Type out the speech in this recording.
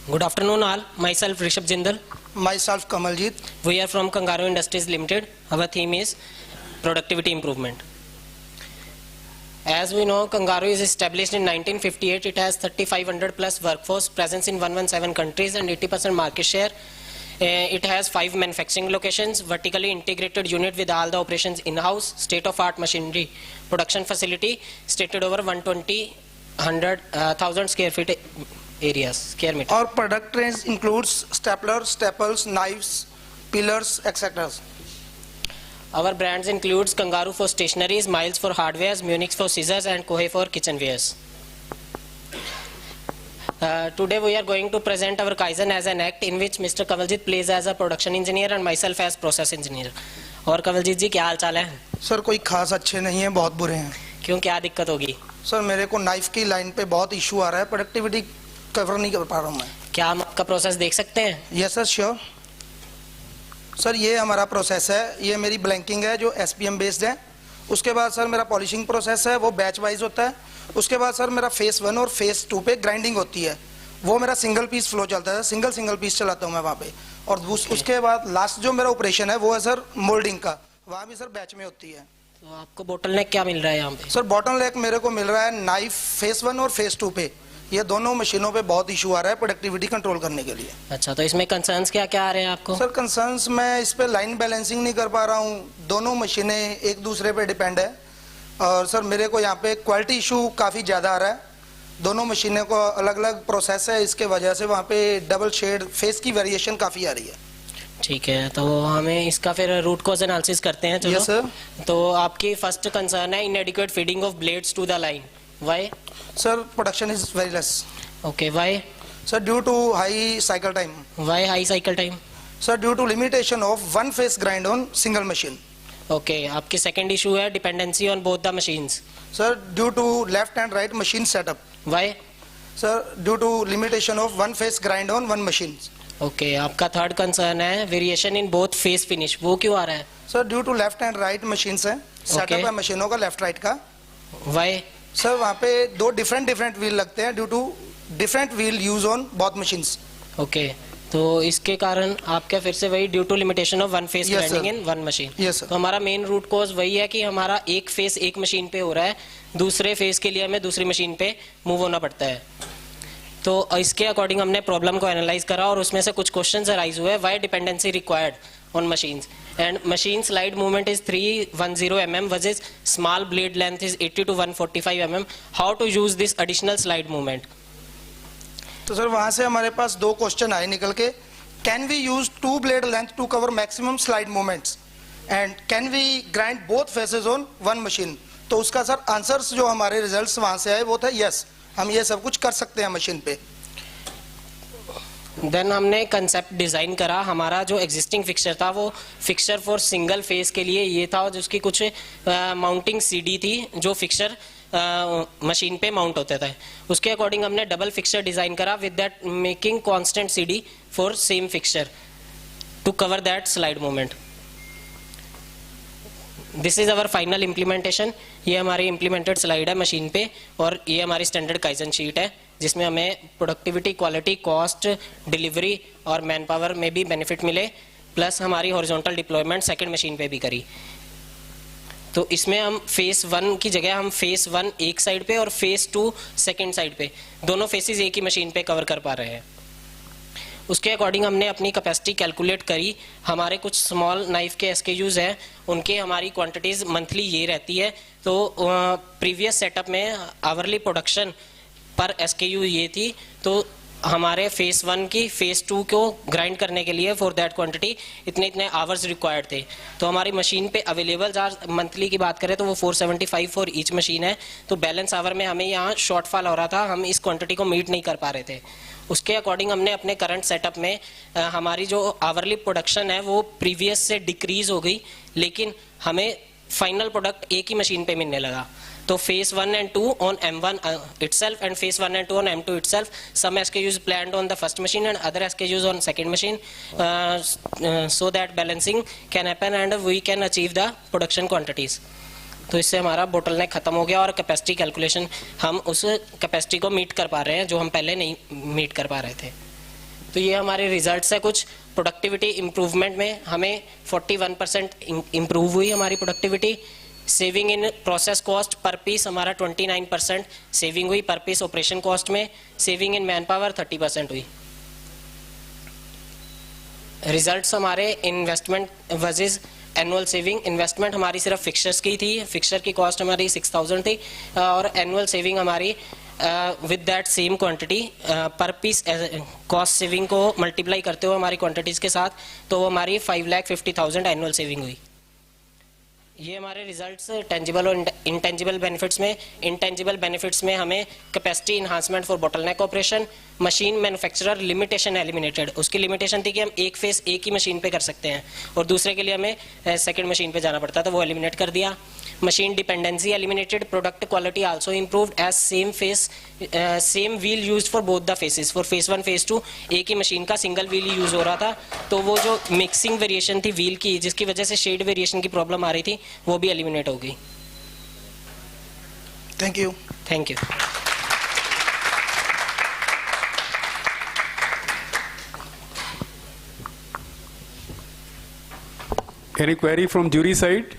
Good afternoon all. Myself Rishabh Jindal. Myself Kamaljeet. We are from Kangaroo Industries Limited. Our theme is productivity improvement. As we know, Kangaroo is established in 1958. It has 3,500 plus workforce, presence in 117 countries and 80% market share. It has 5 manufacturing locations, vertically integrated unit with all the operations in-house, state-of-art machinery, production facility, stated over 1,000 square feet areas, square meter. Our product range includes staplers, staples, knives, pillars, etc. Our brands includes Kangaroo for stationaries, Miles for hardwares, Munich for scissors and Kohei for kitchenwares. Today we are going to present our Kaizen as an act in which Mr. Kamaljeet plays as a production engineer and myself as process engineer. और कमलजीत जी क्या हाल चाल है? Sir कोई खास अच्छे नहीं है, बहुत बुरे हैं. क्यों, क्या दिक्कत होगी? सर मेरे को नाइफ की लाइन पे बहुत इशू आ रहा है, प्रोडक्टिविटी कवर नहीं कर पा रहा हूँ मैं. क्या हम आपका प्रोसेस देख सकते हैं? Yes sir, sure. सर ये हमारा प्रोसेस है, ये मेरी ब्लैंकिंग है जो SPM बेस्ड है. उसके बाद सर मेरा पॉलिशिंग प्रोसेस है, वो बैच वाइज होता है. उसके बाद सर मेरा फेस 1 और फेस 2 पे ग्राइंडिंग होती है, वो मेरा सिंगल पीस फ्लो चलता है, सिंगल पीस चलाता हूँ मैं वहाँ पे. और उसके बाद लास्ट जो मेरा ऑपरेशन है वो है सर मोल्डिंग का, वहाँ भी सर बैच में होती है. तो आपको बोटलनेक क्या मिल रहा है यहाँ पे? सर बॉटलनेक मेरे को मिल रहा है नाइफ फेस 1 और फेस 2 पे, ये दोनों मशीनों पे बहुत इशू आ रहा है प्रोडक्टिविटी कंट्रोल करने के लिए. अच्छा, तो इसमें कंसर्न्स क्या क्या आ रहे हैं आपको? सर कंसर्न्स मैं इस पे लाइन बैलेंसिंग नहीं कर पा रहा हूँ, दोनों मशीनें एक दूसरे पे डिपेंड है. और सर मेरे को यहाँ पे क्वालिटी इशू काफ़ी ज़्यादा आ रहा है, दोनों मशीनों को अलग अलग प्रोसेस है, इसके वजह से वहाँ पे डबल शेड फेस की वेरिएशन काफ़ी आ रही है. ठीक है, तो हमें इसका फिर रूट कॉज एनालिसिस करते हैं. चलो. Yes sir. तो आपकी फर्स्ट कंसर्न है inadequate feeding of blades to the line. Why? Sir production is very less. Okay, why? Sir due to high cycle time. Why high cycle time? Sir due to limitation of one face grind on single machine. Okay, आपकी second issue है dependency on both the machines. Sir due to left and right machine setup. Why? Sir due to limitation of one face grind on one machine. Okay, आपका third concern है variation in both face finish. वो क्यों आ रहा है? Sir due to left and right machine है, setup है मशीनों का लेफ्ट राइट का. व्हाई? सर वहाँ पे दो डिफरेंट व्हील लगते हैं due to different wheel use on both machines. Okay, तो इसके कारण आपका फिर से वही due to limitation of one face grinding in one machine. Yes sir. तो हमारा मेन रूट कॉज वही है कि हमारा एक फेस एक मशीन पे हो रहा है, दूसरे फेस के लिए हमें दूसरी मशीन पे मूव होना पड़ता है. तो इसके अकॉर्डिंग हमने प्रॉब्लम को एनालाइज करा और उसमें से कुछ क्वेश्चंस अराइज हुए. Why dependency required on machines and machine slide movement is 310 mm versus small blade length is 80 to 145 mm. How to use this additional slide movement? तो सर वहाँ से हमारे पास दो क्वेश्चन आए निकल के. Can we use 2 blade length to cover maximum slide movements and can we grind both faces on one machine. तो उसका सर आंसर्स जो हमारे रिजल्ट्स वहाँ से आए वो था यस, हम ये सब कुछ कर सकते हैं मशीन पे. देन हमने कंसेप्ट डिज़ाइन करा. हमारा जो एग्जिस्टिंग फिक्सचर था वो फिक्सचर फॉर सिंगल फेस के लिए ये था, जिसकी कुछ माउंटिंग CD थी जो फिक्सचर मशीन पे माउंट होता था. उसके अकॉर्डिंग हमने डबल फिक्सचर डिज़ाइन करा with that making constant CD for same fixture to cover that slide movement. This is our final implementation. ये हमारी इम्प्लीमेंटेड स्लाइड है मशीन पे और ये हमारी स्टैंडर्ड काइजन शीट है जिसमें हमें प्रोडक्टिविटी, क्वालिटी, कॉस्ट, डिलीवरी और मैन पावर में भी बेनिफिट मिले. प्लस हमारी हॉरिजॉन्टल डिप्लॉयमेंट सेकंड मशीन पे भी करी. तो इसमें हम फेस 1 की जगह हम फेस 1 एक साइड पे और फेस 2 सेकंड साइड पे, दोनों फेसेस एक ही मशीन पे कवर कर पा रहे हैं. उसके अकॉर्डिंग हमने अपनी कैपेसिटी कैलकुलेट करी. हमारे कुछ स्मॉल नाइफ के SKUs हैं, उनके हमारी क्वांटिटीज़ मंथली ये रहती है. तो प्रीवियस सेटअप में आवरली प्रोडक्शन पर SKU ये थी. तो हमारे फेस 1 की फेस 2 को ग्राइंड करने के लिए फॉर दैट क्वांटिटी इतने आवर्स रिक्वायर्ड थे. तो हमारी मशीन पे अवेलेबल चार्ज मंथली की बात करें तो वो 475 फॉर ईच मशीन है. तो बैलेंस आवर में हमें यहाँ शॉर्टफॉल हो रहा था, हम इस क्वांटिटी को मीट नहीं कर पा रहे थे. उसके अकॉर्डिंग हमने अपने करंट सेटअप में हमारी जो आवरली प्रोडक्शन है वो प्रीवियस से डिक्रीज हो गई, लेकिन हमें फाइनल प्रोडक्ट एक ही मशीन पे मिलने लगा. तो phase 1 and 2 on M1 itself and phase 1 and 2 on M2 itself. Some SKUs planned on the first machine and other SKUs on second machine, so that balancing can happen and we can achieve the production quantities. तो इससे हमारा bottleneck खत्म हो गया और capacity calculation हम उस capacity को मीट कर पा रहे हैं जो हम पहले नहीं मीट कर पा रहे थे. तो ये हमारे रिजल्ट्स है कुछ। प्रोडक्टिविटी इम्प्रूवमेंट में हमें 41% इम्प्रूव हुई हमारी productivity. Saving in process cost per piece हमारा 29% सेविंग हुई पर पीस ऑपरेशन कॉस्ट में। सेविंग इन मैन पावर 30% हुई। रिजल्ट्स हमारे investment versus annual saving. Investment हमारी सिर्फ फिक्सर्स की थी, फिक्सर की कॉस्ट हमारी 6000 थी और एनुअल सेविंग हमारी विद दैट सेम क्वांटिटी पर पीस कॉस्ट सेविंग को मल्टीप्लाई करते हुए हमारी क्वांटिटीज के साथ, तो वो हमारी 5,50,000 एनुअल सेविंग हुई। ये हमारे रिजल्ट्स टेंजिबल और इंटेंजिबल बेनिफिट्स में। इंटेंजिबल बेनिफिट्स में हमें capacity enhancement for bottleneck operation, machine manufacturer limitation eliminated. उसकी लिमिटेशन थी कि हम एक फेस एक ही मशीन पे कर सकते हैं और दूसरे के लिए हमें सेकंड मशीन पे जाना पड़ता था, वो एलिमिनेट कर दिया। Machine dependency eliminated, product quality also improved as same wheel used for both the faces. For face 1 face 2 एक ही मशीन का सिंगल व्हील यूज हो रहा था, तो वो जो मिक्सिंग वेरिएशन थी व्हील की, जिसकी वजह से शेड वेरिएशन की प्रॉब्लम आ रही थी, वो भी एलिमिनेट हो गई। Thank you. Thank you. Any query from jury side?